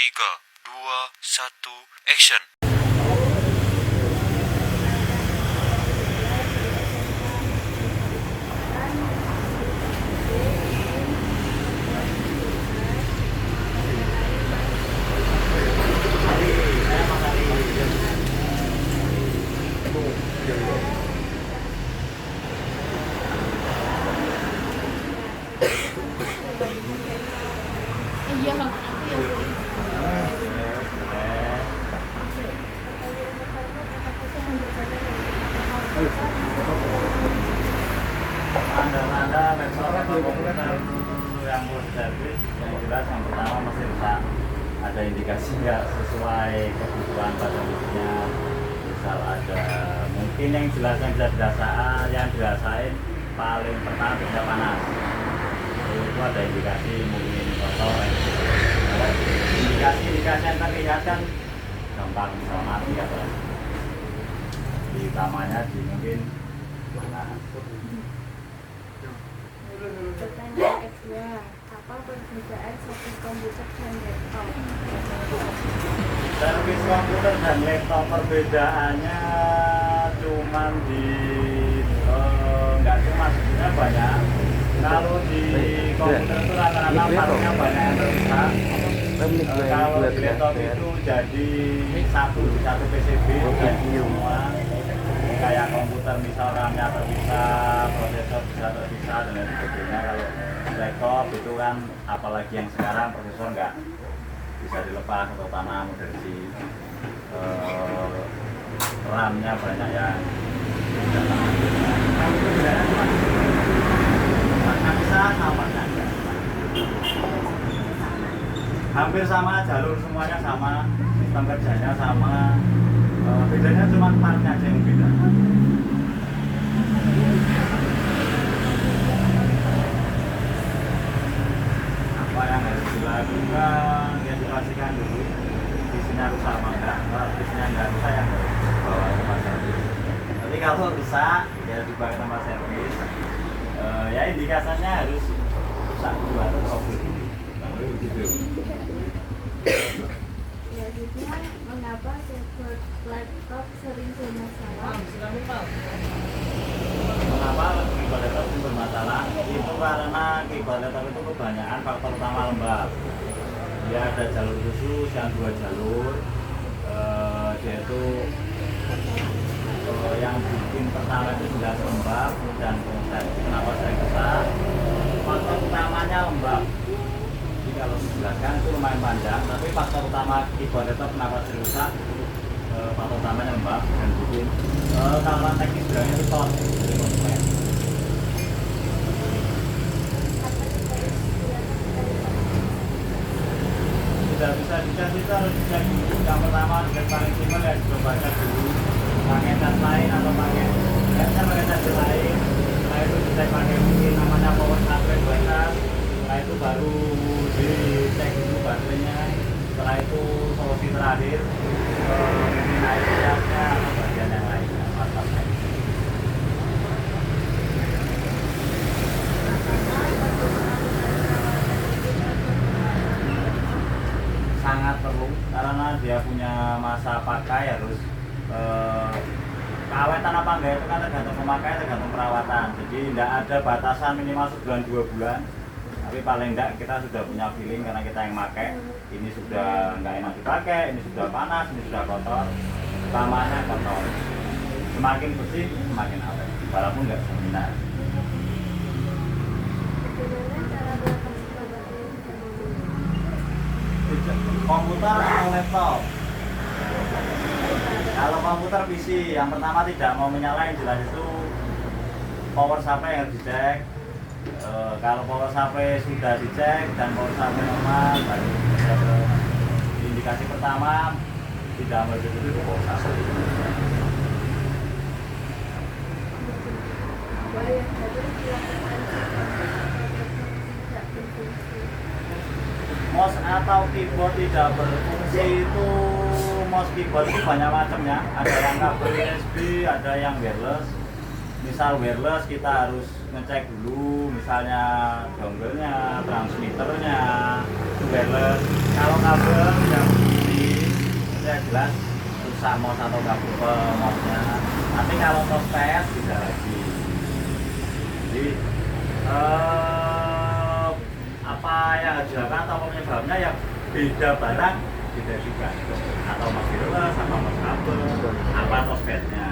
3, 2, 1, action. Iya, aku yang Tanda-tanda laptop atau komputer yang full service yang jelas yang pertama masih rusak, ada indikasi nggak sesuai kebutuhan pada mesinnya, misal ada mungkin yang jelas yang bisa dirasain paling pertama bisa panas, itu ada indikasi mungkin kotor. Indikasi yang terlihat kan gampang bisa mati atau di utamanya di mungkin panas. Pertanyaan kedua, apa perbedaan servis komputer dan laptop? Servis komputer dan laptop perbedaannya cuman di nggak cuma sebenarnya banyak. Kalau di komputer itu rata-rata partnya banyak yang rusak. Kalau di laptop itu jadi satu PCB jadi semua. Kayak komputer misal RAM-nya terpisah, prosesor bisa terpisah dan lain sebagainya. Kalau laptop itu kan apalagi yang sekarang prosesor nggak bisa dilepas, terutama model si RAM-nya banyak yang bisa sama enggak. Hampir sama, jalur semuanya sama, sistem kerjanya sama. Bedanya cuma partnya aja yang beda. Apa yang harus dilakukan? Ya dipastikan dulu visinya rusak apa enggak. Kalau visinya enggak rusak ya bawa ke tempat servis. Tapi kalau rusak ya dibawa ke tempat servis. Ya indikasinya harus rusak dulu atau trouble dulu. Begitu. Selanjutnya, mengapa keyboard laptop sering bermasalah? Mengapa keyboard laptop itu bermasalah? Itu karena keyboard laptop itu kebanyakan faktor utama lembab. Dia ada jalur khusus yang 2 jalur, yaitu yang bikin pertama itu jelas lembab dan proses. Kenapa saya rusak? Faktor utamanya lembab. Jadi kalau dijelaskan itu lumayan panjang, tapi faktor utama keyboard laptop kenapa sering rusak? Faktor utamanya lembab dan bikin kalau teknis bilangnya itu tot. Tidak bisa dicas itu harus dicek dulu. Yang pertama dicek paling simpel ya coba cek dulu pakai cat lain atau pakai cat lain. Setelah itu dicek pakai mungkin namanya power supply bypass. Setelah itu baru dicek dulu baterainya. Setelah itu solusi terakhir mungkin air casnya atau bagian yang lainnya. Sangat perlu karena dia punya masa pakai harus keawetan apa enggak itu kan tergantung pemakai, tergantung perawatan. Jadi tidak ada batasan minimal sebulan 2 bulan. Tapi paling enggak kita sudah punya feeling karena kita yang pakai ini sudah enggak enak dipakai, ini sudah panas, ini sudah kotor. Utamanya kotor. Semakin bersih semakin awet. Walaupun enggak seminar. Bagaimana cara beratasi baterai tidak membunuh? Komputer atau laptop? Kalau komputer PC, yang pertama tidak mau menyala, yang jelas itu power supply yang harus dicek. Kalau power supply sudah dicek dan power supply normal, baru indikasi pertama tidak melebihi itu power supply. Apa yang harus dilakukan jika tidak berfungsi? Mouse atau keyboard tidak berfungsi itu, mouse keyboard itu banyak macamnya. Ada yang kabel USB, ada yang wireless. Misal wireless kita harus ngecek dulu, misalnya dongle-nya, transmitternya, wireless. Kalau kabel yang jelas susah mos atau nggak mosnya. Tapi kalau prospek bisa lagi. Jadi apa yang harus dilakukan atau penyebabnya ya beda barang beda juga atau mas dealer sama mas kabel apa prospeknya.